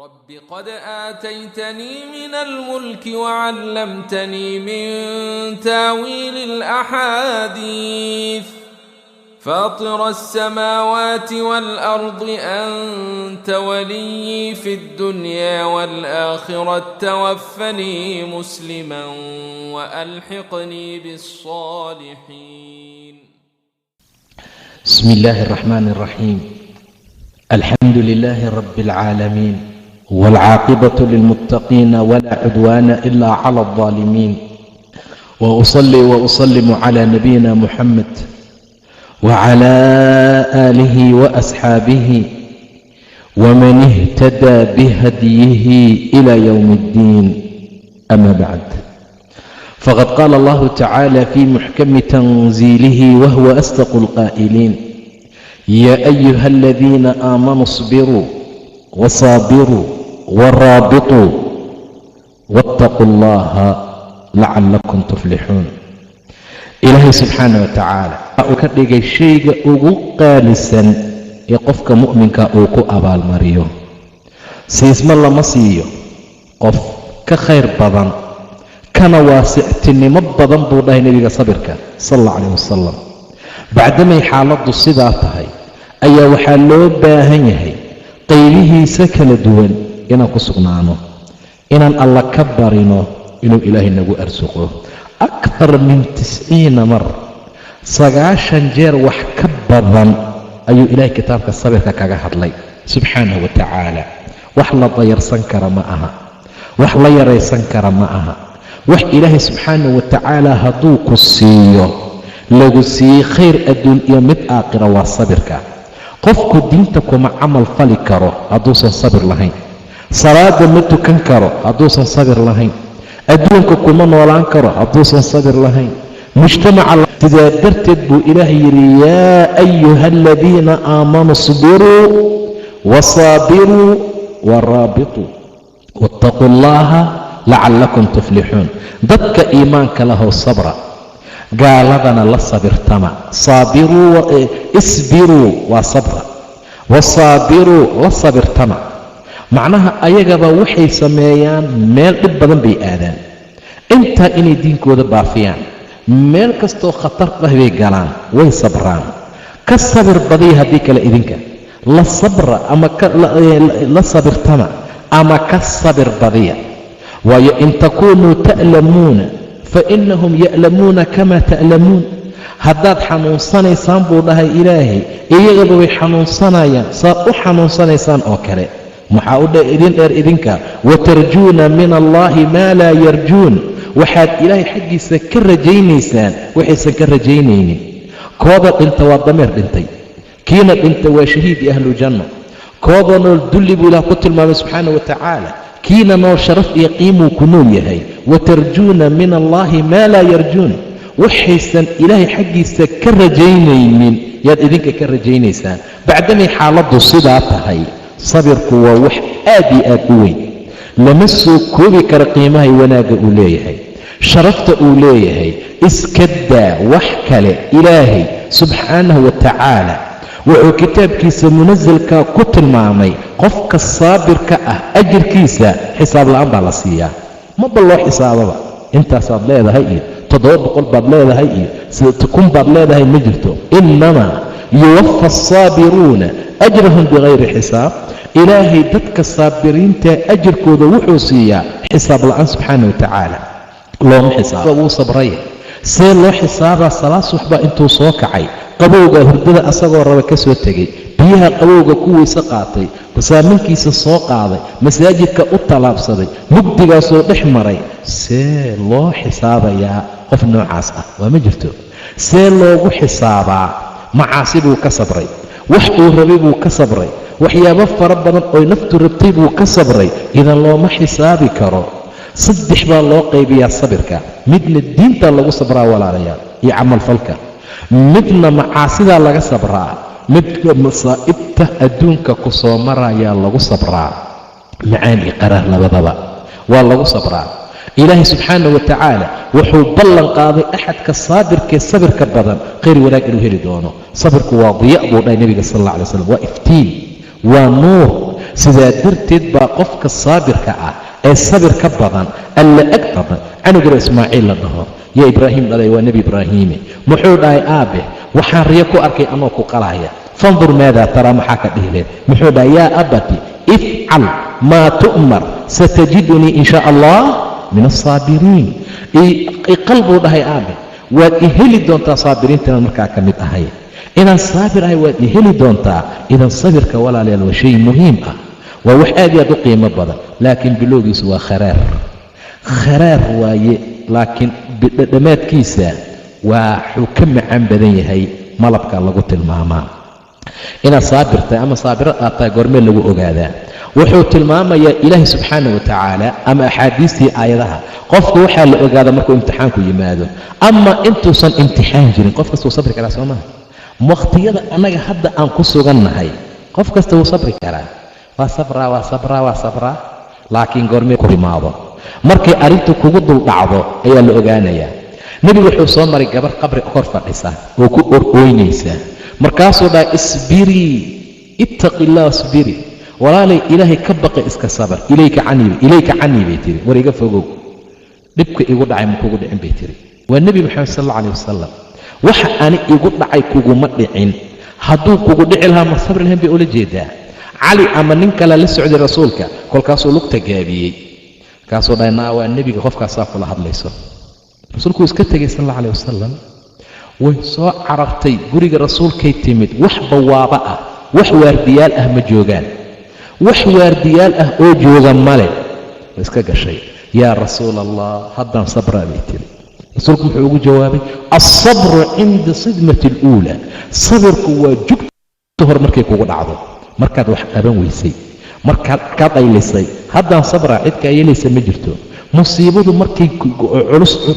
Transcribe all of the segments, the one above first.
رب قد آتيتني من الملك وعلمتني من تاويل الأحاديث فاطر السماوات والأرض أنت ولي في الدنيا والآخرة توفني مسلما وألحقني بالصالحين. بسم الله الرحمن الرحيم. الحمد لله رب العالمين والعاقبة للمتقين ولا عدوان إلا على الظالمين، وأصلي وأسلم على نبينا محمد وعلى آله وأصحابه ومن اهتدى بهديه إلى يوم الدين. أما بعد، فقد قال الله تعالى في محكم تنزيله وهو أصدق القائلين: يا أيها الذين آمنوا اصبروا وصابروا ورابطوا واتقوا الله لعلكم تفلحون. ilaahay subxaana wa tacaala waxa uu ka dhigay shayga ugu qaalisan ee qofka mu'minka uu ku abaalmariyo. siisma lama siiyo qof ka khayr badan kana waasictinimo badan buu dhahay nebiga sabirka sal alla calayh wasalam. bacdamay xaaladdu sidaa tahay ayaa waxaa loo baahan yahay qaybihiisa kala duwan inaan ku sugnaano, inaan alla ka barino inuu ilaahay nagu arsuqo. akthar min 90 mar, 90 jeer wax ka badan ayuu ilaahay kitaabka sabirka kaga hadlay subxaanahu wa tacaala. wax la dayarsan kara ma aha, wax la yaraysan kara ma aha. wax ilaahay subxaanahu wa tacaala hadduu ku siiyo lagu siiyey khayr adduun iyo mid aakhira waa sabirka. qofku diinta kuma camal fali karo hadduusan sabir lahayn, salaada ma tukan karo hadduusan sabir lahayn, adduunka kuma noolaan karo hadduusan sabir lahayn. mujtamaca sidaa darteed buu ilaahay yidhi: yaa ayuha aladiina aamanuu isbiruu wasaabiruu waraabituu waataquu allaha lacallakum tuflixuun. dadka iimaanka lahow sabra, gaaladana la sabirtama. isbiruu waa sabra, wasaabiruu la sabirtama. macnaha ayagaba waxay sameeyaan meel dhib badan bay aadaan, intaa inay diinkooda baafiyaan, meel kastoo khatar ah bay galaan, way sabraan. ka sabir badiya haddii kale idinka la sabra ama la sabirtama ama ka sabir badiya. waayo in takuunuu ta'lamuuna fainahum ya'lamuuna kama ta'lamuun. haddaad xanuunsanaysaan buu dhahay ilaahay, iyagaba way xanuunsanayaan saad u xanuunsanaysaan oo kale. maxaa u idin dheer idinka watarjuuna min allaahi maa laa yarjuun. waxaad ilaahay xaggiisa ka rajaynaysaan waxaysan ka rajaynaynin. kooda dhinta waa dameer dhintay, kiina dhinta waa shahiid iyo ahlu janno. kooda nool dulli buu ilaah ku tilmaamay subxaana wa tacaala, kiina nool sharaf iyo qiimuu ku nool yahay. watarjuuna min allaahi maa laa yarjuun. waxaysan ilaahay xaggiisa ka rajaynaynin yaad idinka ka rajaynaysaan. bacdamay xaaladdu sidaa tahay, sabirku waa wax aad iyo aad u weyn, lama soo koobi karo qiimahay wanaagga uu leeyahay, sharafta uu leeyahay. iska daa wax kale, ilaahay subxaanahu wa tacaala wuxuu kitaabkiisa munasalka ku tilmaamay qofka saabirka ah ajirkiisa xisaab la'aan baa la siiyaa. maba loo xisaababa, intaasaad leedahay iyo 700 baad leedahay iyo 6,000 baad leedahay ma jirto. inamaa yuwaffa asaabiruuna ajrahum bikayri xisaab. ilaahay dadka saabiriinta ajirkooda wuxuu siiyaa xisaab la'aan subxaana wa tacaala. looma xisaaba, wuu sabraya. see loo xisaabaa? salaad subax intuu soo kacay, qabowga hurdada asagoo raba ka soo tegay, biyaha qabowga ku weyse qaatay, basaaminkiisa soo qaaday, masaajidka u tallaabsaday, mugdigaasoo dhex maray. see loo xisaabayaa qof noocaas ah? waa ma jirto. see loogu xisaabaa? macaasi buu ka sabray, wax uu rabay buu ka sabray, waxyaabo fara badan oy naftu rabtay buu ka sabray. idan looma xisaabi karo. 3 baa loo qaybiyaa sabirka: midna diinta lagu sabraa walaalayaal iyo camalfalka, midna macaasidaa laga sabraa, midna masaa'ibta adduunka ku soo marayaa lagu sabraa. macaan iyo qaraar labadaba waa lagu sabraa. ilaahay subxaanahu wa tacaala wuxuu ballan qaaday axadka saabirkee sabirka badan khayr wanaag inuu heli doono. sabirku waa diya buu dhahay nebiga sal alla alay wasalam, waa iftiin, waa nuur. sidaa darteed baa qofka saabirka ah ee sabir ka badan alla ag badan canugira ismaaciil la dhaho yaa ibraahim dhalay waa nebi ibraahiime muxuu dhahay aabe waxaan riyo ku arkay anoo ku qalaya fandur maadaa taraa maxaa ka dhihileed muxuu dhahay yaa abati ifcal maa tu'mar satajidunii in shaa allah min alsaabiriin iqal buu dhahay aabe waad i heli doontaa saabiriinta inaan markaa ka mid ahay inaan saabir ahay waad i heli doontaa idan sabirka walaalayaal waa shay muhiim ah waa wax aad iyo aad u qiimo badan laakiin bilowgiisu waa kharaar waaye laakiin dhammaadkiisa waxuu ka macaan badan yahay malabka lagu tilmaamaa inaad saabirtahay ama saabiro aad tahay goormee lagu ogaadaa wuxuu tilmaamayaa ilaahay subxaana wa tacaala ama axaadiistii aayadaha qofka waxaa la ogaadaa markuu imtixaanku yimaado ama intuusan imtixaan jirin qof kasta wuu sabri karaa soo maha wakhtiyada annaga hadda aan ku sugannahay qof kasta wuu sabri karaa waa sabraa laakiin goormee ku imaado markay arrintu kugu dul dhacdo ayaa la ogaanayaa nebigu wuxuu soo maray gabar qabri hor fadhisa oo ku ooynaysa markaasuu dhaha isbirii ittaqi illah asbirii walaalay ilaahay ka baqay iska sabar ilayka canii bay tiri war iga fogow dhibka igu dhacay ma kugu dhicin bay tiri waa nebi moxamed sal alla alih wasalam waxa ani igu dhacay kuguma dhicin hadduu kugu dhici lahaa ma sabri lahayn bay ula jeedaa cali ama nin kale la socday rasuulka kolkaasuu lugta gaabiyey markaasuu dhahay naa waa nebiga qofkaasaa kula hadlayso rasuulku iska tegay sal alla alih wasalam way soo carartay guriga rasuulkay timid wax bawaaba ah wax waardiyaal ah ma joogaan wax waardiyaal ah oo jooga male way iska gashay yaa rasuul allah haddaan sabraa bay tiri rasuulku wuxuu ugu jawaabay alsabru cinda sidmati aluula sabirku waa jugta hor markay kugu dhacdo markaad wax qaban weysay markaad aylisay haddaan sabraa cid kaa yeelaysa ma jirto musiibadu markay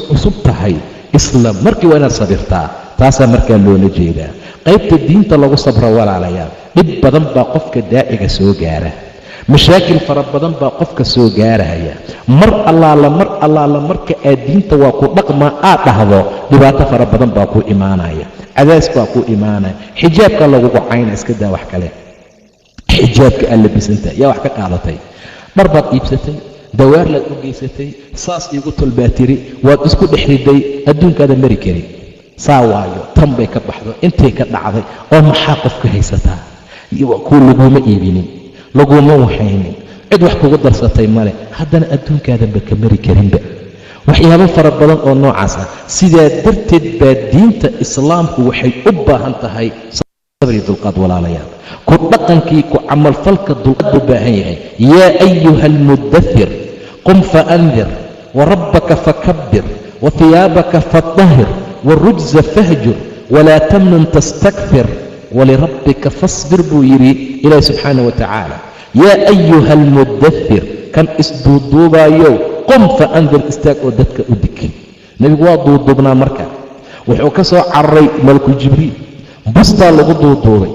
cusub tahay isla markii waa inaad sabirtaa taasaa markaa loola jeedaa qaybta diinta lagu sabro walaalayaal dhib badan baa qofka daaciga soo gaara mashaakil fara badan baa qofka soo gaaraya mar allaala marka aad diinta waa ku dhaqmaa aad dhahdo dhibaato fara badan baa ku imaanaya cadaas baa ku imaanaya xijaabka lagugu cayna iska daa wax kale xijaabka aad labisanta yaa wax ka qaadatay dhar baad iibsatay dawaarlaad u geysatay saas iigu tolbaa tiri waad isku dhex riday adduunkaada mari karin saa waayo tan bay ka baxdo intay ka dhacday oo maxaa qofka haysataa kuu laguma iibinin laguma waxaynin cid wax kugu darsatay male haddana adduunkaadanba ka mari karinba waxyaabo fara badan oo noocaas ah sidaa darteed baa diinta islaamku waxay u baahan tahay sabri dulqaad walaalayaal ku dhaqankii ku camalfalka dulqaad buu baahan yahay yaa ayuha almudathir qum faandir warabbaka fakabbir wahiyaabaka fatahir warujza fahjur walaa tamnun tastakfir walirabbika fasbir buu yidhi ilaahi subxaana wa tacaala yaa ayuha almudathir kan isduuduubaayow qum faandir istaag oo dadka u dig nebigu waa duuduubnaa marka wuxuu ka soo cararay malakul jibriil bustaa lagu duuduubay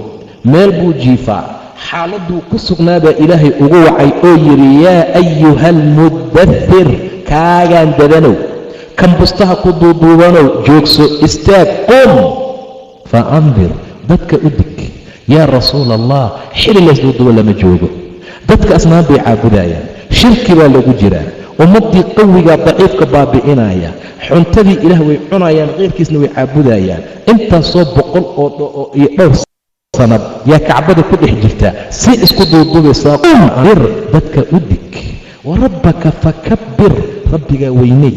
meel buu jiifaa xaaladuu ku sugnaabaa ilaahay ugu wacay oo yidhi yaa ayuha almudathir kaagaan dadanow kan bustaha ku duuduubanow joogso istaag qum faandir dadka u dig yaa rasuula allah xili laysduuduubo lama joogo dadka asnaan bay caabudayaan shirki baa lagu jiraa ummaddii qawigaa daciifka baabi'inaya xuntadii ilaah way cunayaan keyrkiisna way caabudayaan intaasoo boqol oo iyo dhowr sanad yaa kacbada ku dhex jirta si isku duuduubaysaa qumdir dadka u dig warabbaka fakabbir rabbigaa weynay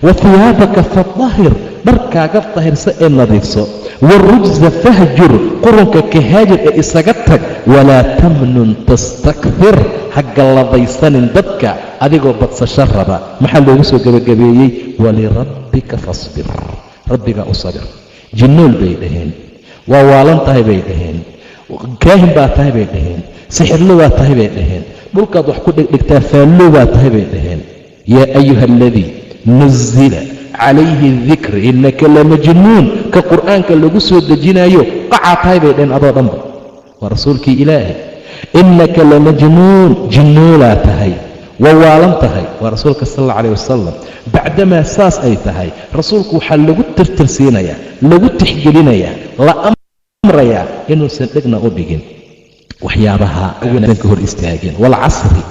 wahiyaabaka fatahir dharkaaga dahirsa ee nadiifso warujza fahjur qurunka kahaajir ee isaga tag walaa tamnun tastakfir ha galladaysanin dadka adigoo badsasho raba maxaa loogu soo gebagabeeyey walirabbika fasbir rabbigaa u sabir jinnool bay dhaheen waa waalan tahay bay dhaheen kaahin baa tahay bay dhaheen sixirlo baa tahay bay dhaheen dhulkaad wax ku dhegdhigtaa faallo baa tahay bay dhaheen yaa ayuha aladii nuzila calayhi dikr innaka lamajnuun ka qur'aanka lagu soo dejinaayo qacaa tahay bay dhaheen adoo dhanba waa rasuulkii ilaahay innaka lamajnuun jinnoolaa tahay waa waalan tahay waa rasuulka sal alla calah wasalam bacdamaa saas ay tahay rasuulku waxaa lagu tirtirsiinayaa lagu tixgelinayaa la amrayaa inuusan dhegna u dhigin waxyaabaha wanaagsan ka hor istaageen. waalcasri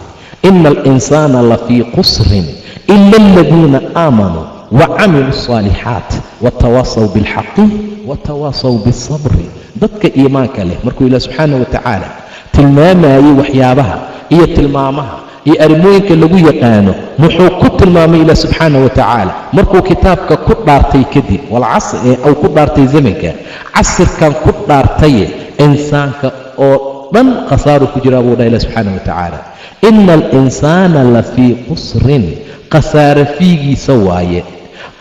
ina alinsaana lafii qusrin ila aladiina aamanuu wacamiluu الصaalixaat watawaasaw biاlxaqi watawaasaw biالصabri. dadka iimaanka leh markuu ilaah subxaana wa tacaala tilmaamayey waxyaabaha iyo tilmaamaha iyo arrimooyinka lagu yaqaano, muxuu ku tilmaamay ilaah subxaana wa tacaala markuu kitaabka ku dhaartay kadib, walcasr uu ku dhaartay zamanka, casirkan ku dhaartaye insaanka oo dhan khasaaru ku jiraa buu dhaha ilaah subxaana wa tacaala. ina alinsaana lafii qusrin, khasaare fiigiisa waaye,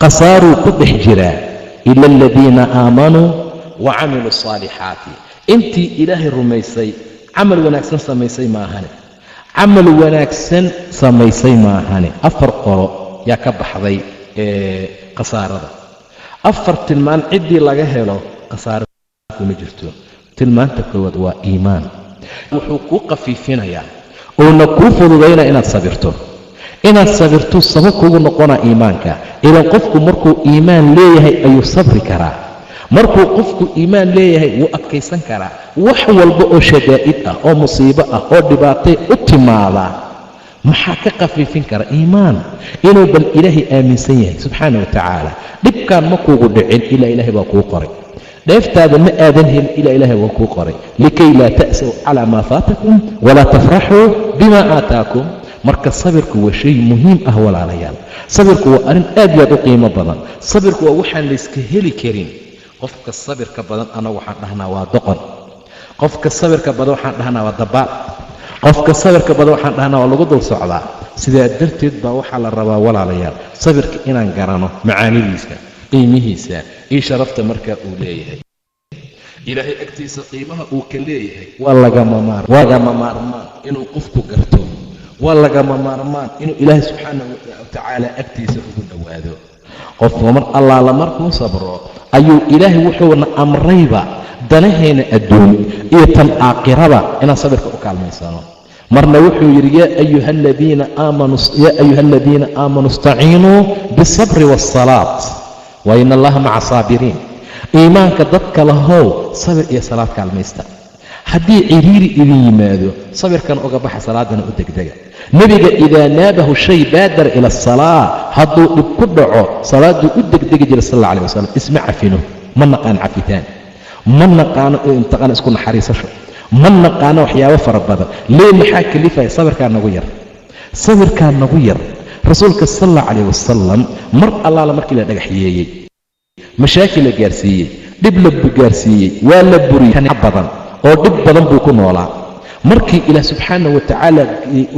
khasaaruu ku dhex jiraa. ila aladiina aamanuu wa camiluu الصaalixaati, intii ilaahay rumaysay camal wanaagsan samaysay maahane, camal wanaagsan samaysay maahane. 4 qolo yaa ka baxday khasaarada. 4 tilmaan ciddii laga helo khasaaro kuma jirto. tilmaanta koowaad waa iimaan. wuxuu kuu khafiifinayaa uuna kuu fududaynaa inaad sabirto. inaad sabirto sabab kugu noqonaa iimaanka. idan qofku markuu iimaan leeyahay ayuu sabri karaa. markuu qofku iimaan leeyahay wuu adkaysan karaa wax walba oo shadaa'id ah oo musiibo ah oo dhibaatay u timaada. maxaa ka khafiifin kara? iimaan. inuu bal ilaahay aaminsan yahay subxaana wa tacaala. dhibkaan ma kuugu dhicin ilaa ilaahay baa kuu qoray. dheeftaada ma aadan helin ilaa ilaahay waa kuu qoray. likay laa ta'saw calaa maa faatakum walaa tafraxuu bimaa aataakum. marka sabirku waa shay muhiim ah walaalayaal. sabirku waa arrin aad iyo aad u qiimo badan. sabirku waa waxaan layska heli karin. qofka sabirka badan anagu waxaan dhahnaa waa doqon. qofka sabirka badan waxaan dhahnaa waa dabaal. qofka sabirka badan waxaan dhahnaa waa lagu dul socdaa. sidaa darteed baa waxaa la rabaa walaalayaal sabirka inaan garanno macaanidiisa, qiimihiisa iyo sharafta markaa uu leeyahay. ilaahay agtiisa qiimaha uu ka leeyahay waa lagama maarmaan inuu qofku garto. waa lagama maarmaan inuu ilaahay subxaana wa tacaala agtiisa ugu dhowaado. qofku mar allaala markuu sabro ayuu ilaahay wuxuuna amrayba danahayna adduun iyo tan aakhiraba inaan sabirka u kaalmaysano. marna wuxuu yidhi yaa ayuha aladiina aamanuu istaciinuu biالsabri waالsalaat wa ina allaha maca saabiriin. iimaanka dadka lahow sabir iyo salaad kaalmaysta. haddii ciriiri idin yimaado sabirkan uga baxa, salaadana u degdega. nebiga idaa naabahu shay baadara ila asalaa, hadduu dhib ku dhaco salaaduu u degdegi jiray sal alla alih wasalam. isma cafino, ma naqaan cafitaan, ma naqaano intaqana isku naxariisasho, ma naqaano waxyaabo fara badan. lee maxaa kalifaya? sabirkaa nagu yar. sabirkaa nagu yar. rasuulka sal alla calayh wasalam mar allaala markii la dhagaxyeeyey, mashaakil la gaarsiiyey, dhib la gaarsiiyey, waa la buriyey badan oo dhib badan buu ku noolaa. markii ilaah subxaana wa tacaala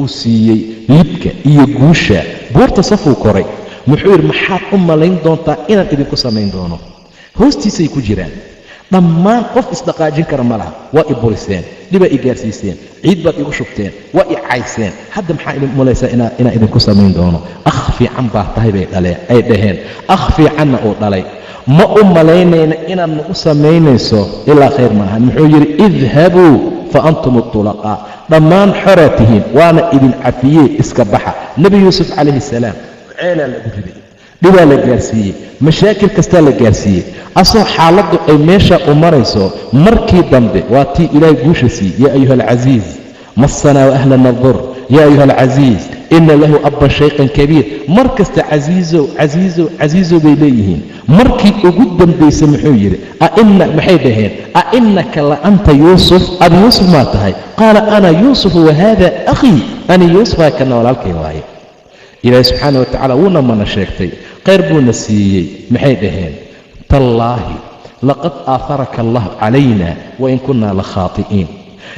uu siiyey libka iyo guusha, buurta safuu koray. muxuu yidhi maxaad u malayn doontaa inaan idinku samayn doono? hoostiisay ku jiraan. dhammaan qof isdhaqaajin kara ma laha. waa i buriseen, dhibaa i gaarsiiseen, ciid baad igu shubteen, waa i cayseen. hadda maxaa idin malaysaa inaan idinku samayn doono? akh fiican baa tahay ay dhaheen. akh fiicanna uu dhalay. ma u malaynayna inaad nagu samaynayso ilaa khayr maahan. muxuu yidhi idhabuu fa antum اطulaqaa. dhammaan xoraa tihiin, waana idin cafiyey, iska baxa. nebi yuusuf calayhi salaam ceelaa lagu riday, dhibaa la gaarsiiyey, mashaakil kastaa la gaarsiiyey. asoo xaaladdu ay meesha u marayso, markii dambe waa tii ilaahay guusha siiyey. yaa ayuha alcasiiz massanaa waahlana dur yaa ayuha alcasiiz ina lahu abban shayqan kabiir. mar kasta casiizow bay leeyihiin. markii ugu dambaysay muxuu yidhi maxay dhaheen ainaka la anta yuusuf, adi yuusuf maa tahay? qaala ana yuusufu wahada akhii, ani yuusufaa kana walaalkay waaye. ilaahi subxaana wa tacala wuuna mana sheegtay, khayr buuna siiyey. maxay dhaheen tallaahi laqad aaharaka allah calayna wain kunna la khaati'iin.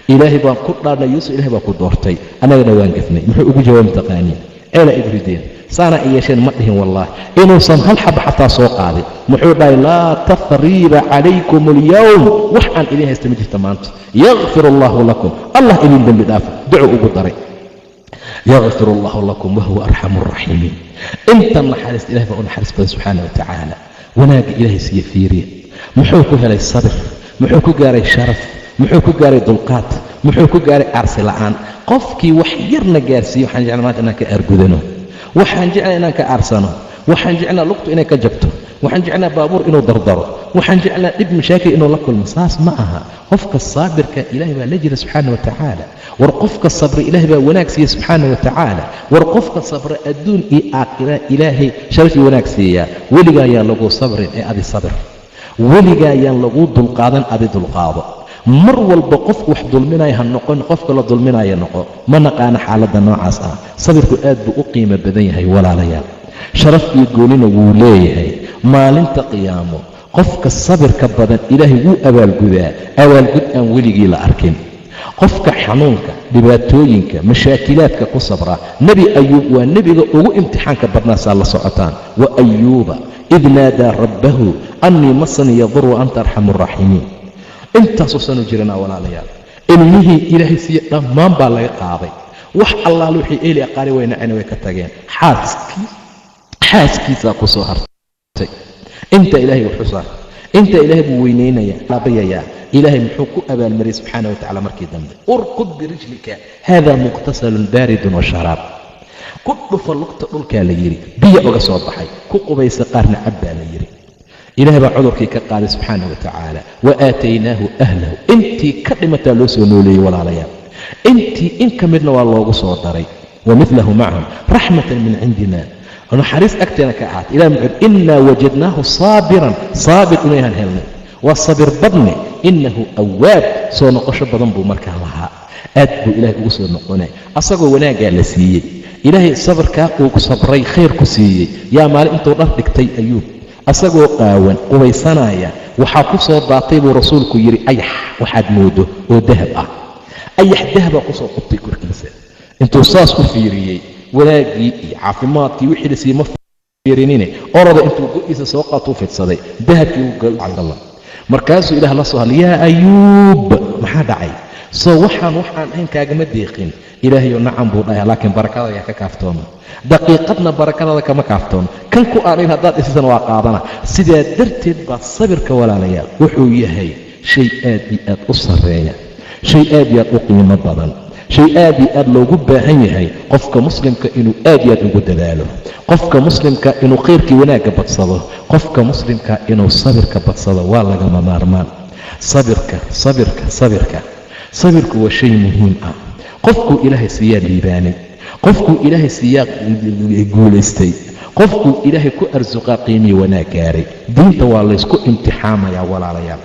ilaahay baan ku dhaarnay yuusuf, ilahay baa ku doortay, annagana waan gafnay. muxuu ugu jawaab taqaaniin? ceelaa ibrideen, saana ay yeesheen ma dhihin wallaahi. inuusan hal xaba xataa soo qaadin. muxuu dhahay laa tathriiba calaykum alyawm, wax aan idin haysta ma jirta maanta. yakfir allahu lakum, allah idin dembi dhaafa. duco ugu daray yakfir allahu lakum wahuwa arxamu araxiimiin. intan naxariista ilahay baa u naxariis badan subxaana wa tacaala. wanaagga ilaahay siiye fiiriya. muxuu ku helay sabir, muxuu ku gaaray sharaf, muxuu ku gaaray dulqaad, muxuu ku gaaray aarsi la'aan. qofkii wax yarna gaarsiiye waxaan jeclaa maanta inaan ka aargudano, waxaan jeclaa inaan ka aarsano, waxaan jeclaa lugtu inay ka jabto, waxaan jeclaa baabuur inuu dardaro, waxaan jeclaa dhib mashaakil inuu la kulmo saas ma aha qofka saabirka ilaahay baa la jira subxaana wa tacaala war qofka sabra ilaahay baa wanaag siiya subxaana wa tacaala war qofka sabra adduun iyo aakhira ilaahay sharaf iyo wanaag siiyaa weligaa ayaan lagu sabrin ee adi sabir weligaa ayaan lagu dulqaadan adi dulqaado mar walba qofku wax dulminaya ha noqon qofka la dulminaya noqo ma naqaana xaaladda noocaas ah sabirku aad buu u qiimo badan yahay walaalayaal sharaf iyo goonina wuu leeyahay maalinta qiyaamo qofka sabirka badan ilaahay wuu abaalgudaa abaalgud aan weligii la arkin qofka xanuunka dhibaatooyinka mashaakilaadka ku sabra nebi ayuub waa nebiga ugu imtixaanka badnaasaa la socotaan wa ayuuba id naadaa rabbahu annii masani yadur wa anta arxamu araaximiin intaasoo sanu jiranaa walaalayaal ilmihii ilaahay siiye dhammaan baa laga qaaday wax allaale wixii eeli aqaari waynacayna way ka tageen xaaskiisaa ku soo hartay inta ilaahay wuxuu saar inta ilaahay buu weynaynayaa laabayayaa ilaahay muxuu ku abaalmariyay subxaana wa tacala markii dambe urkud birijlika haadaa muqtasalun baaridun wa sharaab ku dhufa lugta dhulkaa la yidhi biyo uga soo baxay ku qubaysa qaarna cab baa la yidhi ilaahay baa cudurkii ka qaaday subxaana wa tacaala wa aataynaahu ahlahu intii ka dhimataa loo soo nooleeyey walaalayaal intii in ka midna waa loogu soo daray wa midlahu macahum raxmatan min cindina naxariis agteena ka ahaatay ilah muxuu innaa wajadnaahu saabiran saabir inayhan helnay waa sabir badne innahu awaab soo noqosho badan buu markaa lahaa aad buu ilaahay ugu soo noqonay asagoo wanaaggaa la siiyey ilaahay sabirkaa uu sabray khayr ku siiyey yaa maalin intuu dhar dhigtay ayuub asagoo qaawan qubaysanaya waxaa ku soo daatay buu rasuulku yidhi ayax waxaad moodo oo dahab ah ayax dahabaa ku soo qubtay korkiisa intuu saas u fiiriyey wanaaggii iyo caafimaadkii wixii la siiyey ma fiirinine orada intuu go-iisa soo qaatuu fidsaday dahabkii uu galcalla markaasuu ilaah la soo hadlay yaa ayuub maxaa dhacay soo waxaan ahayn kaagama deeqin ilaahayo nacam buu dhahay laakiin barakada ayaa ka kaaftooma daqiiqadna barakadada kama kaaftooma kan ku aanayn haddaad isisan waa qaadana sidaa darteed baa sabirka walaalayaal wuxuu yahay shay aad iyo aad u sarreeya shay aad iyo aad u qiimo badan shay aad iyo aad loogu baahan yahay qofka muslimka inuu aad iyo aad ugu dadaalo qofka muslimka inuu khayrkii wanaagga badsado qofka muslimka inuu sabirka badsado waa lagama maarmaan sabirku waa shay muhiim ah qofkuu ilaahay siiyaa liibaanay qofkuu ilaahay siiyaa guulaystay qofkuu ilaahay ku arsuqaa qiimii wanaag gaaray diinta waa laysku imtixaamayaa walaalayaal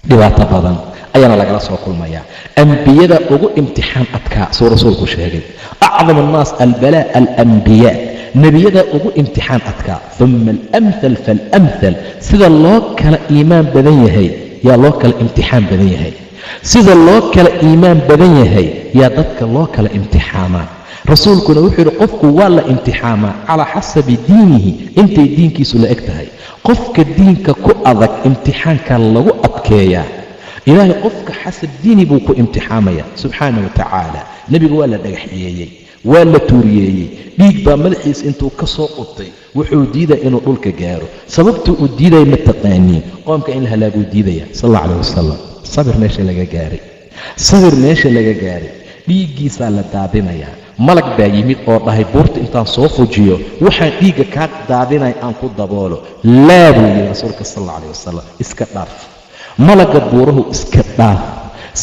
dhibaato badan ayaana lagala soo kulmayaa ambiyada ugu imtixaan adkaa suu rasuulku sheegay acdam annaas albalaa alambiyaa nebiyada ugu imtixaan adkaa uma alamhal faalamhal sida loo kala iimaan badan yahay yaa loo kala imtixaan badan yahay sida loo kala iimaan badan yahay yaa dadka loo kala imtixaamaa rasuulkuna wuxuu yidhi qofku waa la imtixaamaa calaa xasabi diinihi intay diinkiisu la eg tahay qofka diinka ku adag imtixaanka lagu adkeeyaa ilaahay qofka xasab diini buu ku imtixaamaya subxaana wa tacaala nebiga waa la dhagaxyeeyey waa la tuuriyeeyey dhiig baa madaxiisa intuu ka soo qubtay wuxuu diidaya inuu dhulka gaaro sababtuu uu diidaya ma taqaaniin qoomka in la halaaguu diidaya sal alla calah wasalam sabir meesha laga gaaray dhiiggiisaa la daadinayaa malag baa yimid oo dhahay buurta intaan soo fujiyo waxaan dhiigga kaa daadinaya aan ku daboolo laa buu yidhi rasuulka sal alla calah wasalam iska dhaaf malagga buurahu iska dhaaf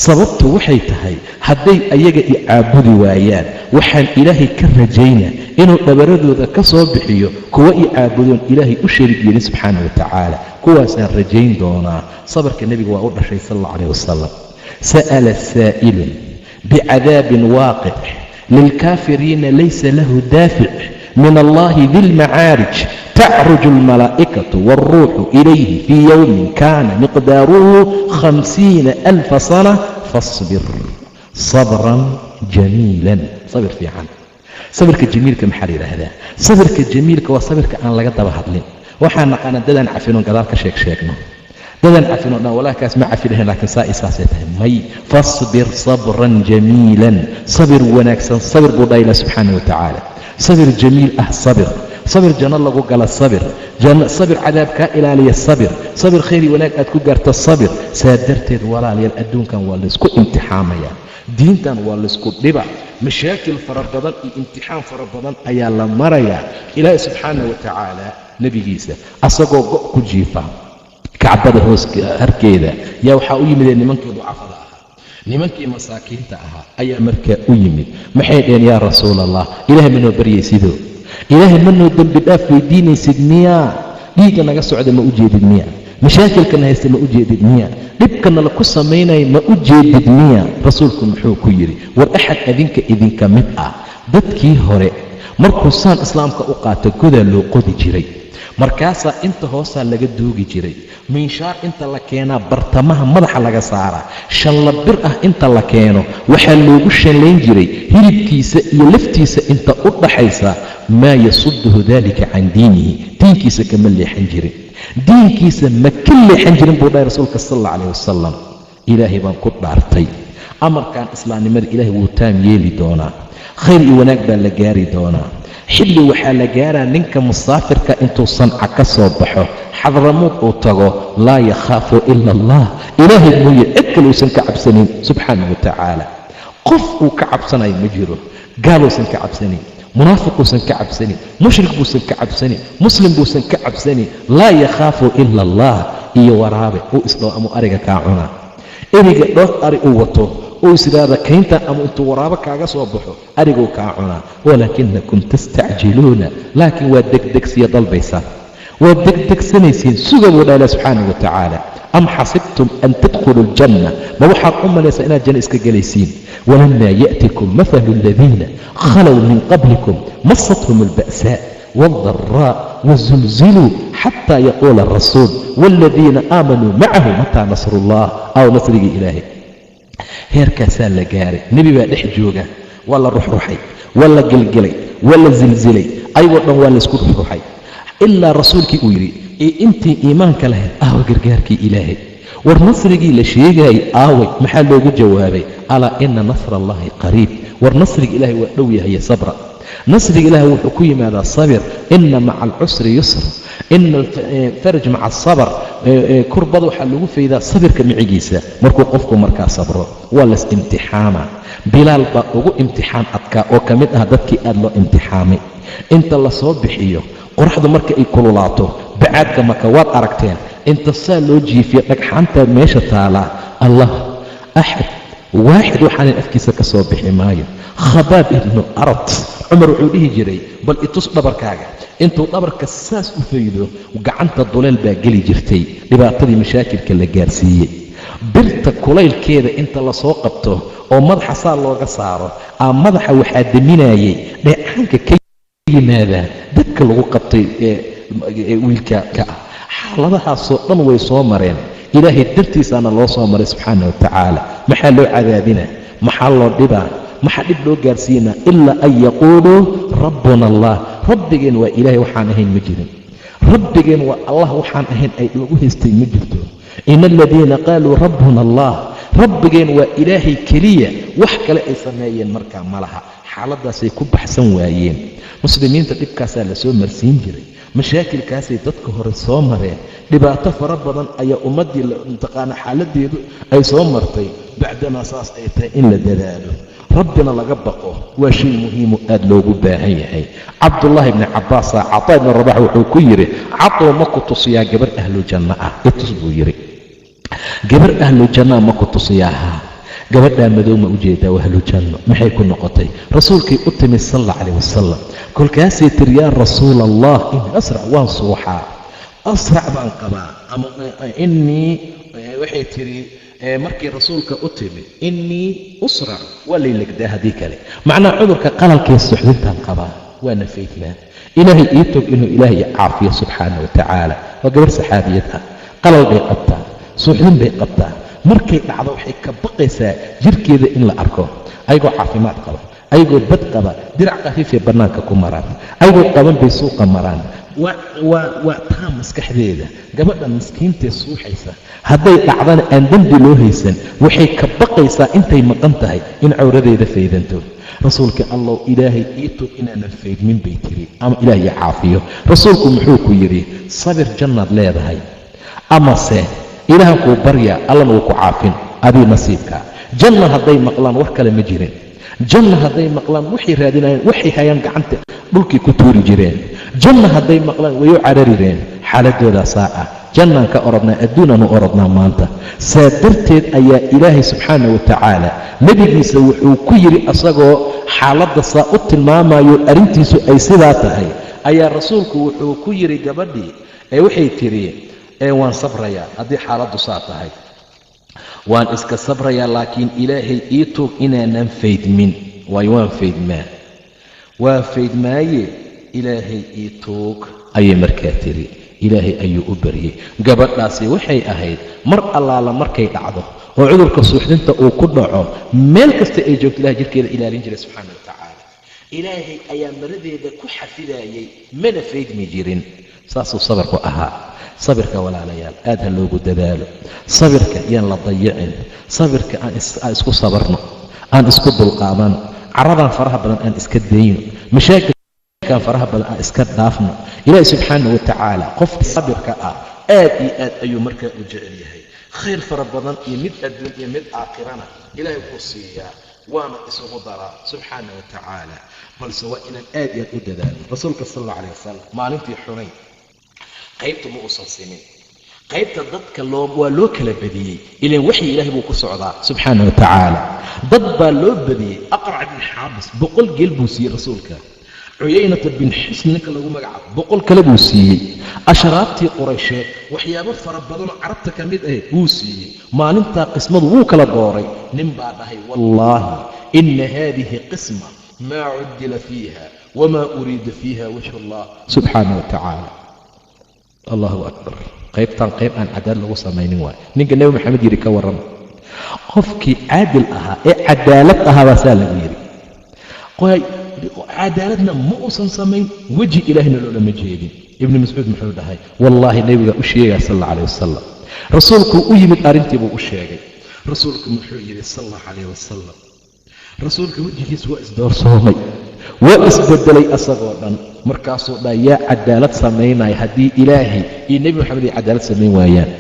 sababtu waxay tahay hadday ayaga i caabudi waayaan waxaan ilaahay ka rajaynaa inuu dhabaradooda ka soo bixiyo kuwa i caabudoon ilaahay u shariig yeelin subxaana wa tacaala kuwaasaan rajayn doonaa sabirka nebiga waa u dhashay sal alla calah wasalam sa'ala saa'ilun bicadaabin waaqic lilkaafiriina laysa lahu daafic min allahi di lmacaarij tacruj almalaa'ikatu waalruuxu ilayhi fii yowmin kaana miqdaaruhu 50,000 sana fasbir sabran jamiilan sabir fiican sabirka jamiilka maxaa la yidhaahdaa sabirka jamiilka waa sabirka aan laga daba hadlin waxaan naqaana dadaan cafinoon gadaal ka sheegno dadaan cafinoon dhan walaa kaas ma cafi lahayn laakiin saa isaasay tahay may fasbir sabran jamiilan sabir wanaagsan sabir buu dhaha ilah subxaana wa tacaala sabir jamiil ah sabir janno lagu gala sabir cadaab kaa ilaaliya sabir khayri wanaag aad ku gaarta sabir saa darteed walaalayaal adduunkan waa laysku imtixaamayaa diintan waa laysku dhiba mashaakil fara badan iyo imtixaan fara badan ayaa la marayaa ilaahay subxaana wa tacaala nebigiisa asagoo go' ku jiifa kacbada harkeeda yaa waxaa u yimideen nimankii ducafada ahaa, nimankii masaakiinta ahaa ayaa markaa u yimid. maxay dhaheen yaa rasuul allah, ilaahay ma noo baryaysidoo, ilaahay ma noo dembi dhaaf weydiinaysid miyaa? dhiigga naga socda ma u jeedid miya? mashaakilkana haysta ma u jeedid miya? dhibkana la ku samaynaya ma u jeedid miya? rasuulku muxuu ku yidhi, war axad adinka idinka mid ah dadkii hore markuu saan islaamka u qaata godaa loo qodi jiray, markaasaa inta hoosaa laga duugi jiray, miinshaar inta la keenaa bartamaha madaxa laga saaraa, shalla bir ah inta la keeno waxaa loogu shallayn jiray hilibkiisa iyo laftiisa inta u dhaxaysa, maa yasuduhu dalika can diinihi, diinkiisa kama leexan jirin, diinkiisa ma ka leexan jirin buu dhahay rasuulka sal alla calah wasalam. ilaahay baan ku dhaartay, amarkan islaamnimada ilaahay wuu taam yeeli doonaa, khayr iyo wanaag baa la gaari doonaa. xilli waxaa la gaaraa ninka musaafirka intuu sanca ka soo baxo xadramuud uu tago, laa yakhaafu ila allah, ilaahay mooye cid kale uusan ka cabsanin subxaanahu watacaala. qof uu ka cabsanayo ma jiro, gaaluusan ka cabsanin, munaafiquusan ka cabsanin, mushrik buusan ka cabsanin, muslim buusan ka cabsanin. laa yakhaafu ila allah. iyo waraabe uu isdhow ama ariga kaa cunaa, eriga dhowr ari uu wato uu isidhaada kaynta ama intuu waraabo kaaga soo baxo ariguu kaa cunaa. walaakinakum tastacjiluuna, laakiin waa degdegsiya dalbaysaan, waa degdegsanaysiin. suga buu dhaala subxaanahu watacaala. am xasibtum an tadkhuluu aljanna, ma waxaad u malaysaa inaad janno iska gelaysiin? walamaa ya'tikum mathalu aladiina khalow min qablikum masathum alba'saa waaldaraa wazulziluu xataa yaquula arasuul waaladiina aamanuu macahu mataa nasrullah, aw nasrigii ilaahay. heerkaasaa la gaaray. nebi baa dhex jooga, waa la ruxruxay, waa la gelgelay, waa la zilzilay, ayagoo dhan waa laysku ruxruxay, ilaa rasuulkii uu yidhi intii iimaanka lahayd aawa gargaarkii ilaahay, war nasrigii la sheegaayay aaway? maxaa loogu jawaabay, alaa ina nasra allahi qariib, war nasriga ilaahay waa dhow yahaye sabra. nasriga ilaahay wuxuu ku yimaadaa sabir, ina maca alcusri yusr, ina alfaraj maca asabr. kurbada waxaa lagu faydaa sabirka micigiisa markuu qofku markaa sabro. waa las imtixaama. bilaal baa ugu imtixaan adkaa oo ka mid ah dadkii aad loo imtixaamay. inta la soo bixiyo qoraxdu marka ay kululaato, bacaadka maka waad aragteen, inta saa loo jiifiya dhagxaantaa meesha taalaa, allah axad waaxid waxaanan afkiisa ka soo bixi maayo. khabaab ibnu arad, cumar wuxuu dhihi jiray bal itus dhabarkaaga. intuu dhabarka saas u faydo gacanta duleel baa geli jirtay, dhibaatadii mashaakilka la gaarsiiyey. birta kulaylkeeda inta lasoo qabto oo madaxa saa looga saaro, madaxa waxaa daminayay dheecaanka ka yimaada dadka lagu qabtay wiilka ka ah. xaaladahaasoo dhan way soo mareen, ilaahay dartiisaana loo soo maray subxaana watacaala. maxaa loo cadaabinaa? maxaa loo dhibaa? maxaa dhib loo gaarsiinaa? ilaa an yaquuluu rabbuna allah, rabbigeen waa ilaahay, waxaan ahayn ma jirin. rabbigeen waa allah, waxaan ahayn ay lagu haystay ma jirto. ina aladiina qaaluu rabbuna allah, rabbigeen waa ilaahay keliya, wax kale ay sameeyeen markaa ma laha. xaaladaasay ku baxsan waayeen. muslimiinta dhibkaasaa la soo marsiin jiray, mashaakilkaasay dadka hore soo mareen, dhibaato fara badan ayaa ummaddii mataqaana xaaladeedu ay soo martay. bacdamaa saas ay tahay in la dadaalo, rabbina laga baqo, waa shay muhiimu aad loogu baahan yahay. cabdullaahi bni cabbaasa cataa ibni rabax wuxuu ku yidhi, cadow ma ku tusiyaa gabar ahlu janno ah? itus buu yidhi. gabar ahlu jannaa ma ku tusiyaa? gabadhaa madow ma ujeedaa waa ahlu janno? maxay ku noqotay? rasuulkay u timid sal alla calah wasalam, kolkaasay tiri yaa rasuula allah ini asrac, waan suuxaa, asrac baan qabaa. ama innii waxay tiri markii rasuulka u timid, innii usrac, waa laylegdaa haddii kale, macnaa cudurka qalalkee suxdintaan qabaa, waana faydnaa. ilaahay ii tog inuu ilaahay caafiyo subxaana watacaala. waa gabar saxaabiyad ah, qalal bay qabtaa, suuxdin bay qabtaa. markay dhacdo waxay ka baqaysaa jirkeeda in la arko, ayagoo caafimaad qaba, ayagoo bad qaba, dirac khafiifay bannaanka ku maraan, ayagoo qaban bay suuqa maraan. waa taa maskaxdeeda. gabadhan miskiintee suuxaysa, hadday dhacdana aan dembi loo haysan, waxay ka baqaysaa intay maqan tahay in cawradeeda faydanto. rasuulka allow ilaahay ii tog inaanan faydmin bay tiri, ama ilaahay caafiyo. rasuulku muxuu ku yidhi, sabir jannaad leedahay, amase ilaahan kuu baryaa, allana wuu ku caafin, adii nasiibka. janna hadday maqlaan wax kale ma jirin. janna hadday maqlaan waxay raadinayeen, waxay hayaan gacanta dhulkii ku tuuri jireen. janna hadday maqlaan way u cararireen. xaaladoodaa saa ah. jannaan ka orodnaa, adduunaanu orodnaa maanta. saa darteed ayaa ilaahay subxaana wa tacaala nebigiisa wuxuu ku yidhi asagoo xaaladda saa u tilmaamayo arrintiisu ay sidaa tahay, ayaa rasuulku wuxuu ku yidhi gabadhii waxay tidhi waan sabrayaa haddii xaaladdu saa tahay, waan iska sabrayaa, laakiin ilaahay ii tuug inaanan faydmin. waayo waan faydmaaye ilaahay ii tuug ayay markaa tiri. ilaahay ayuu u baryey. gabadhaasi waxay ahayd mar allaala markay dhacdo oo cudurka suuxdinta uu ku dhaco, meel kasta ay joogto ilahay jirkeeda ilaalin jiray subxaana wa tacaala. ilaahay ayaa maradeeda ku xafidayay, mana faydmi jirin. saasuu sabirku ahaa. sabirka walaalayaal aad ha loogu dadaalo. sabirka yaan la dayicin. sabirka aan isku sabarno, aan isku dulqaadan, caradan faraha badan aan iska dayno, mashaakilkan faraha badan aan iska dhaafno. ilaahi subxaana wa tacaala qofka sabirka ah aad iyo aad ayuu markaa u jecel yahay. khayr fara badan iyo mid adduun iyo mid aakhirana ilaahay kuu siiyaa, waana isugu daraa subxaana wa tacaala. balse waa inaan aad iyo aad u dadaalo. rasuulka sal alla calayh wasalam maalintii Xunayn qaybta ma uusan simin. qaybta dadka waa loo kala badiyey, ilaan waxyi ilaahay buu ku socdaa subxaana wa tacaala. dad baa loo badiyey. aqrac bin xaabis 100 geel buu siiyey rasuulka. cuyaynata bin xisn ninka lagu magacaabo 100 kale buu siiyey. ashraabtii quraysheed waxyaabo fara badanoo carabta ka mid ah wuu siiyey. maalintaa qismadu wuu kala dooray. nin baa dhahay wallaahi ina haadihi qisma maa cudila fiiha wamaa uriida fiiha wajhu allah subxaana wa tacaala. allahu akbar. qaybtaan qayb aan cadaal lagu samaynin waayo. ninka nebi maxamed yidhi ka warrama, qofkii caadil ahaa ee cadaalad ahaa baa saa lagu yidhi. cadaaladna ma uusan samayn, weji ilaahina loolama jeedin. ibnu mascuud muxuu dhahay wallaahi nebiga u sheegaya sal alla calayh wasalam. rasuulkuu u yimid arrintii buu u sheegay. rasuulku muxuu yidhi sal alla calayh wasalam, rasuulka wejigiisa waa isdoorsoomay, waa isbedelay asagoo dhan. markaasuu dhahay yaa cadaalad samaynaya haddii ilaahay iyo nebi moxamed ay cadaalad samayn waayaan?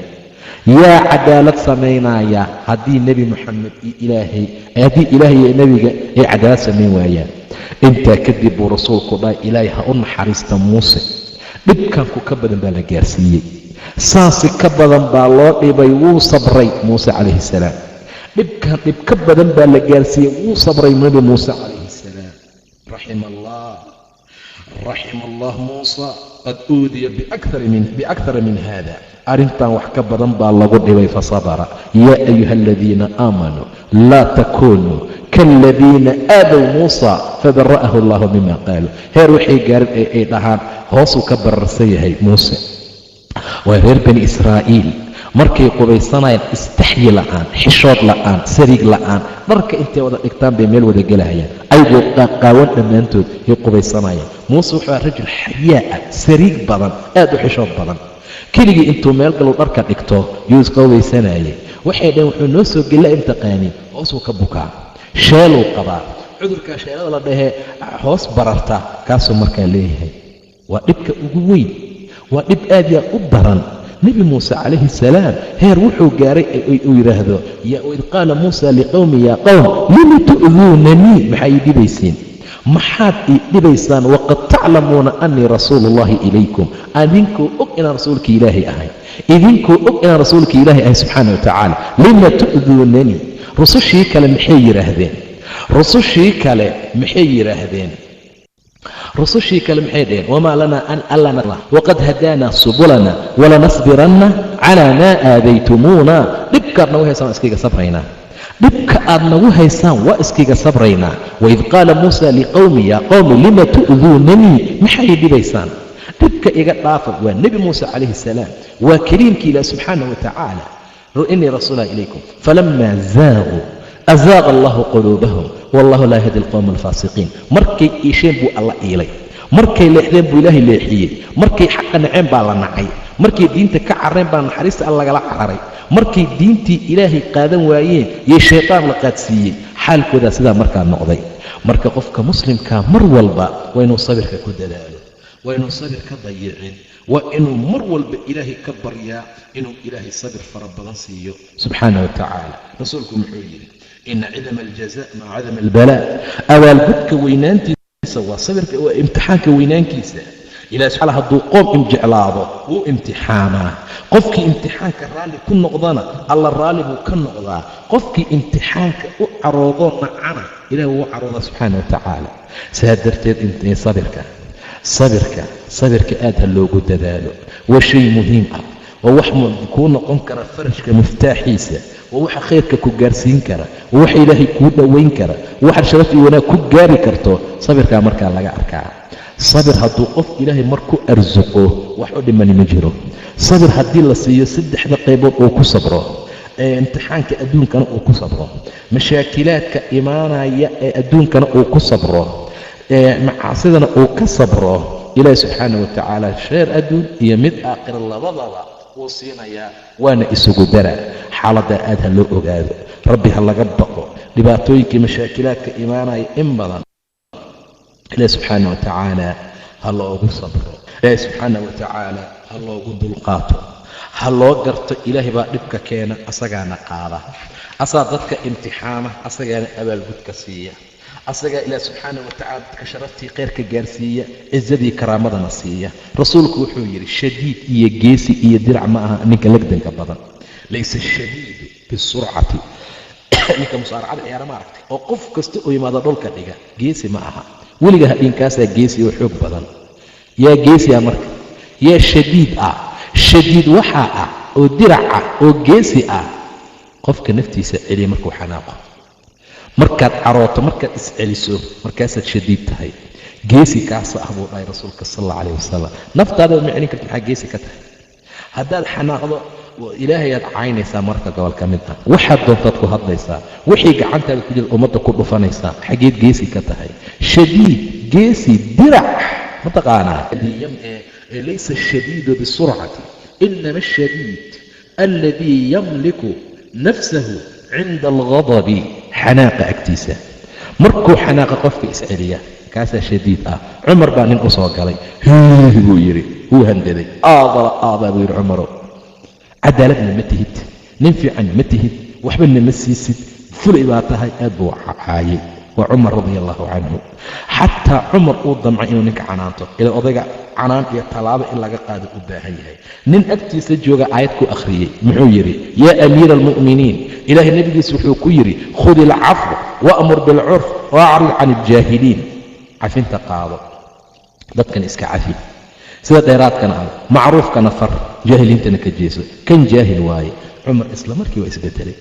yaa cadaalad samaynaya haddii nebi moxamed iyo haddii ilaahay iyo nebiga ay cadaalad samayn waayaan? intaa kadib buu rasuulku dhahay ilaahay ha u naxariista muuse, dhibkanku ka badan baa la gaarsiiyey, saasi ka badan baa loo dhibay, wuu sabray muuse calayhi salaam. dhibkan dhib ka badan baa la gaarsiiyey, wuu sabray nebi muuse calayhi salaam. raxima allah muusa qad uudiya biakthara min hada. arrintan wax ka badan baa lagu dhibay, fasabara. yaa ayuha aladiina aamanuu laa takunuu kaaladiina aadaw muusa fabara'ahu allahu mima qaaluu. heer waxay gaarin ay dhahaan hoosuu ka bararsan yahay muuse. waa reer bani israa'iil markay qubaysanayaan istaxyi la'aan, xishood la'aan, sariig la'aan, dharka intay wada dhigtaan bay meel wada gelahayaan, ayagoo qaaqaawan dhammaantood ay qubaysanayaan. muuse wuxuu ahaa rajul xayaa'a, sariig badan, aad u xishood badan. keligii intuu meel galu dharka dhigto yuu isqabaysanayay. waxay dhaheen wuxuu noo soo gela imtiqaanin, hoosuu ka bukaa, sheeluu qabaa. cudurkaa sheelada la dhahee hoos bararta kaasuu markaa leeyahay. waa dhibka ugu weyn, waa dhib aad yaa u daran. nebi muuse calayhi salaam heer wuxuu gaaray uu yidhaahdo id qaala muusa liqowmi yaa qowm lima tu'duunanii, maxaa ii dhibaysiin? maxaad ii dhibaysaan waqad taclamuuna annii rasuuluullahi ilaykum, idinkoo og inaan rasuulka ilaahay ahay, idinkoo og inaan rasuulka ilaahay ahay subxaana wa tacaala. lima tu'duunanii. rusushii kale maxay yidhaahdeen? rusushii kale maxay dhaheen? wamaa lanaa an allana waqad hadaanaa subulana walanasbiranna calaa maa aadaytumuuna. dhibkaad nagu haysaan waa iskayga sabraynaa. dhibka aad nagu haysaan waa iskayga sabraynaa. waid qaala muusa liqowmi yaa qowmi lima tu'duunanii, maxay dhibaysaan? dhibka iga dhaafa. waa nebi muuse calayhi salaam, waa kaliimkii ilaah subxaana wa tacaala. inii rasuulaha ilaykum falamaa zaaquu azaaqa allahu quluubahum wallahu laa yahdi alqowma alfaasiqiin. markay iisheen buu alla iilay, markay leexdeen buu ilaahay leexiyey, markay xaqa naceen baa la nacay, markay diinta ka carreen baa naxariista alla lagala cararay, markay diintii ilaahay qaadan waayeen yay shaytaan la qaadsiiyey. xaalkoodaa sidaa markaa noqday. marka qofka muslimkaa mar walba waa inuu sabirka ku dadaalo, waa inuu sabir ka dayicin, waa inuu mar walba ilaahay ka baryaa inuu ilaahay sabir fara badan siiyo subxaana wa tacaala. rasuulku muxuu yidhi ina cidama aljaza maca cadama albalaa. abaalgudka weynaantiisa waa sabirka, waa imtixaanka weynaankiisa ilaah subxaana hadduu qoom imjeclaado wuu imtixaanaa. qofkii imtixaanka raalli ku noqdana alla raalli buu ka noqdaa. qofkii imtixaanka u caroodoo nacana ilaah wuu caroodaa subxaana wa tacaala. saa darteed sabirka aad ha loogu dadaalo. waa shay muhiim ah, waa wax kuu noqon kara farajka miftaaxiisa, waa waxa khayrka ku gaarsiin kara, waa waxa ilaahay kuu dhowayn kara, waxaad sharaf iyo wanaag ku gaari karto. sabirkaa markaa laga arkaa. sabir hadduu qof ilaahay mar ku arsuqo wax u dhimani ma jiro. sabir haddii la siiyo saddexda qaybood uu ku sabro, imtixaanka adduunkana uu ku sabro, mashaakilaadka imaanaya ee adduunkana uu ku sabro, macaasidana uu ka sabro, ilaahi subxaana wa tacaala sheer adduun iyo mid aakhira labadaba wuu siinayaa, waana isugu dara. xaaladdaa aad ha loo ogaado, rabbi ha laga baqo. dhibaatooyinkii mashaakilaadka imaanaya in badan ilaahi subxaana wa tacaala ha loogu sabro, ilaahi subxaana wa tacaala ha loogu dulqaato, ha loo garto ilaahay baa dhibka keena, asagaana qaada, asaa dadka imtixaama, asagaana abaalgudka siiya, asagaa ilaah subxaana wa tacala dadka sharaftii khayrka gaarsiiya, cizadii karaamadana siiya. rasuulku wuxuu yidhi shadiid iyo geesi iyo dirac ma aha ninka legdanka badan. laysa shadiidu bisurcati ninka musaaracada ciyaara ma aragtay oo qof kasta oo yimaado dhulka dhiga, geesi ma aha. weliga hadhiinkaasaa geesi oo xoog badan. yaa geesi ah marka? yaa shadiid ah? shadiid waxaa ah oo dirac ah oo geesi ah qofka naftiisa celiya markuu xanaaqo. markaad carooto, markaad isceliso, markaasaad shadiid tahay. geesi kaasa ah buu dhahay rasuulka sal alla calayh wasalam. naftaadaad ma celin karta, maxaa geesi ka tahay? haddaad xanaaqdo ilaahayaad caynaysaa marka gobol ka mid ah, waxaad doontaad ku hadlaysaa, wixii gacantaada ku jira ummadda ku dhufanaysaa. xageed geesi ka tahay? shadiid, geesi, dirac mataqaanaa. laysa ashadiidu bisurcati inama ashadiid alladii yamliku nafsahu cinda alghadabi. xanaaqa agtiisa markuu xanaaqa qofka isceliya kaasaa shadiid ah. cumar baa nin u soo galay, buu yidhi, wuu handaday, aadaa buu yidhi cumarow, cadaaladna ma tihid, nin fiican ma tihid, waxbana ma siisid, fulay baa tahay. aad buu caayay. waa cumar radia allahu canhu. xataa cumar uu damcay inuu ninka canaanto, ila odayga canaan iyo tallaabo in laga qaado u baahan yahay. nin agtiisa jooga aayad ku akhriyey, muxuu yidhi yaa amiira almu'miniin, ilaahay nebigiisa wuxuu ku yidhi khudi ilcafw wa'mur bilcurf waacrid can iljaahiliin. cafinta qaado, dadkan iska cafi, sida dheeraadkana ah, macruufkana far, jaahiliintana ka jeeso. kan jaahil waaye. cumar isla markii waa isbedelay,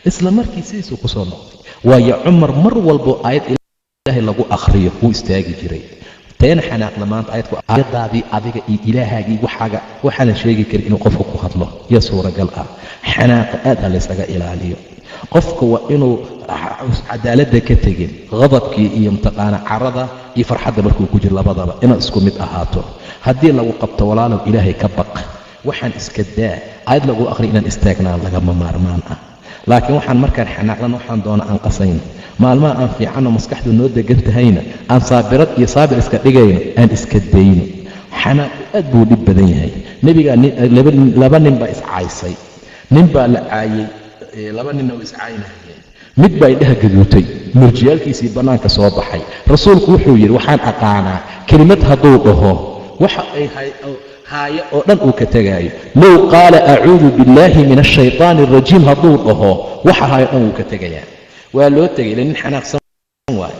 isla markii sidiisuu ku soo noqday. waayo cumar mar walbo aayad ilaahay lagu akhriyo wuu istaagi jiray. teena xanaaqna maanta aayadaadii adiga iyo ilaahaagii waxaanan sheegi karin inuu qofka ku hadlo iyo suuragal ah. xanaaqa aad ha laysaga ilaaliyo. qofka waa inuu cadaaladda ka tegin, qadabkii iyo mataqaana carada iyo farxadda markuu ku jiro labadaba inaad isku mid ahaato. haddii lagu qabto walaalow ilaahay ka baq, waxaan iska daa. aayad lagu akhriyo inaan istaagnaan lagama maarmaan ah. laakiin waxaan markaan xanaaqlan waxaan doona aan qasayn, maalmaha aan fiicanno maskaxdu noo degan tahayna aan saabirad iyo saabir iska dhigayno, aan iska dayno. xanaaqu aad buu dhib badan yahay. nebigaa laba nin baa iscaysay, nin baa la caayey, laba ninna way iscaynayeen. mid baa indhaha gaduutay, murjiyaalkiisii bannaanka soo baxay. rasuulku wuxuu yidhi waxaan aqaanaa kelimad hadduu dhaho waxa ay haaye oo dhan uu ka tegaayo. low qaala acuudu billaahi min ashaytaani arajiim hadduu dhaho waxa haayo dhan wuu ka tegayaa. waa loo tegay ila nin xanaaqsan waay.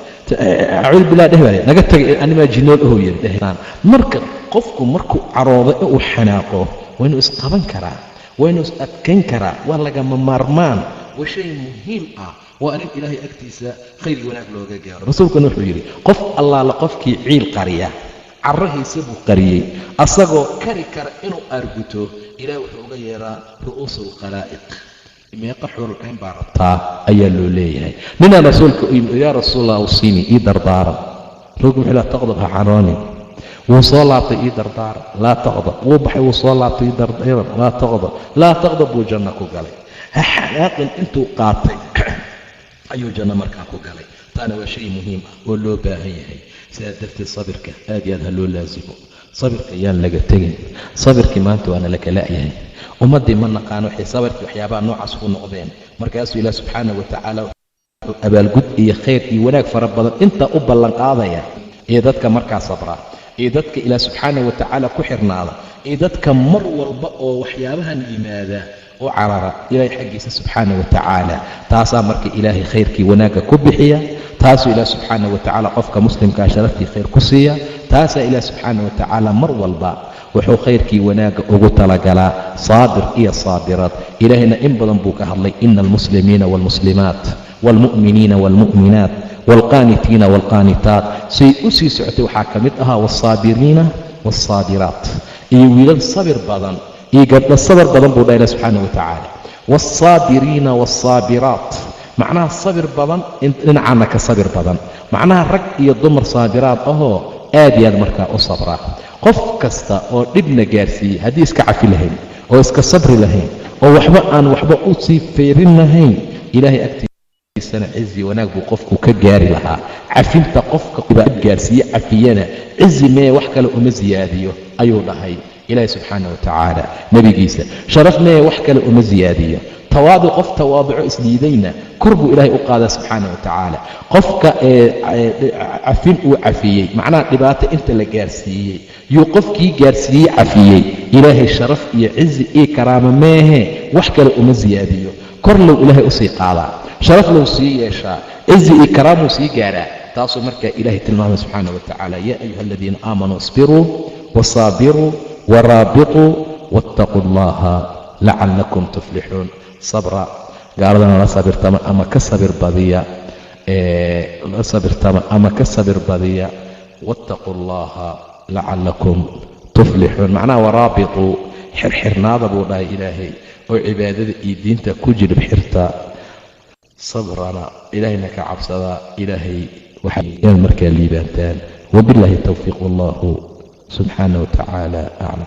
acuudu billah dheh waay, naga tegay animaa jinool ahoo yidhi dhehtaan. marka qofku markuu caroodo ee uu xanaaqo waa inuu isqaban karaa, waa inuu is adkayn karaa. waa lagama maarmaan, waa shay muhiim ah, waa arrin ilaahay agtiisa khayr iyo wanaag looga gaaro. rasuulkuna wuxuu yidhi qof allaala qofkii ciil qariya, carrahiisa buu qariyey, asagoo kari kara inuu aarguto, ilaah wuxuu uga yeeraa ru'uusu alkhalaa'iq. meeqa xurulcayn baa rabtaa ayaa loo leeyahay. ninaa rasuulka u yimid, yaa rasuulallah awsiinii, ii dardaaran. rasuulku wuxuu laa taqdab, ha caroonin. wuu soo laabtay, ii dardaaran, laa taqdab. wuu baxay, wuu soo laabtay, ii dardaaran, laa taqdab. laa taqdab buu janno ku galay. ha xanaaqin intuu qaatay ayuu janno markaa ku galay. taana waa shay muhiim ah oo loo baahan yahay. sidaa darteed sabirka aad iyo aad ha loo laasimo. sabirka yaan laga tegin. sabirkii maanta waana la kala'yahay. ummaddii ma naqaano waxay sabirkii waxyaabaha noocaas ku noqdeen. markaasuu ilaah subxaana wa tacaala wuxuu abaalgud iyo khayr iyo wanaag fara badan intaa u ballanqaadaya iyo dadka markaa sabraa. iyo dadka ilaah subxaanahu wa tacaala ku xirnaada iyo dadka mar walba oo waxyaabahan yimaada oo carara ilaahay xaggiisa subxaanahu wa tacaala. taasaa marka ilaahay khayrkii wanaagga ku bixiya, taasuu ilaah subxaanahu wa tacaala qofka muslimkaa sharaftii khayr ku siiya, taasaa ilaah subxaanahu wa tacaala mar walba wuxuu khayrkii wanaagga ugu talagalaa saabir iyo saabiraad. ilaahayna in badan buu ka hadlay ina almuslimiina waalmuslimaat waalmu'miniina waalmu'minaat waalqaanitiina waalqaanitaat. say u sii socotay waxaa ka mid ahaa waalsaabiriina waalsaabiraat, iyo wiilal sabir badan iyo gabdho sabir badan buu dhaha ilaah subxaanahu wa tacaala. waalsaabiriina waalsaabiraat, macnaha sabir badan dhinacaana ka sabir badan, macnaha rag iyo dumar saabiraad ahoo aad iyo aad markaa u sabraa. qof kasta oo dhibna gaarsiiyey haddii iska cafi lahayn oo iska sabri lahayn oo waxba aan waxba u sii feerin lahayn, ilaahay agtiisana cizi wanaag buu qofku ka gaari lahaa. cafinta qofka gaarsiiye cafiyana cizi mee wax kale uma siyaadiyo ayuu dhahay ilaahay subxaanahu wa tacaala nebigiisa. sharaf mee wax kale uma siyaadiyo. tawaaduc, qof tawaaduco isliidayna kor buu ilaahay u qaadaa subxaanahu wa tacaala. qofka cafin uu cafiyey, macnaha dhibaato inta la gaarsiiyey yuu qofkii gaarsiiyey cafiyey, ilaahay sharaf iyo cizi iyo karaamo meehe wax kale uma siyaadiyo. kor low ilaahay u sii qaadaa, sharaf low sii yeeshaa, cizi iyo karaamuu sii gaaraa. taasuu markaa ilaahay tilmaamay subxaanahu wa tacaala yaa ayuha aladiina aamanuu isbiruu wasaabiruu waraabituu waاttaquu allaha lacalakum tuflixuun. sabra, gaaladana la sabirtama ama ka sabir badiya, la sabirtama ama ka sabir badiya. waاttaquu allaha lacalakum tuflixuun, macnaha waraabituu, xirxirnaada buu dhahay ilaahay oo cibaadada iyo diinta ku jilib xirta. sabrana ilaahayna ka cabsadaa, ilaahay waxay inaad markaa liibaantaan. wabillahi towfiiq, wallahu subxaanahu wa tacaala aclam.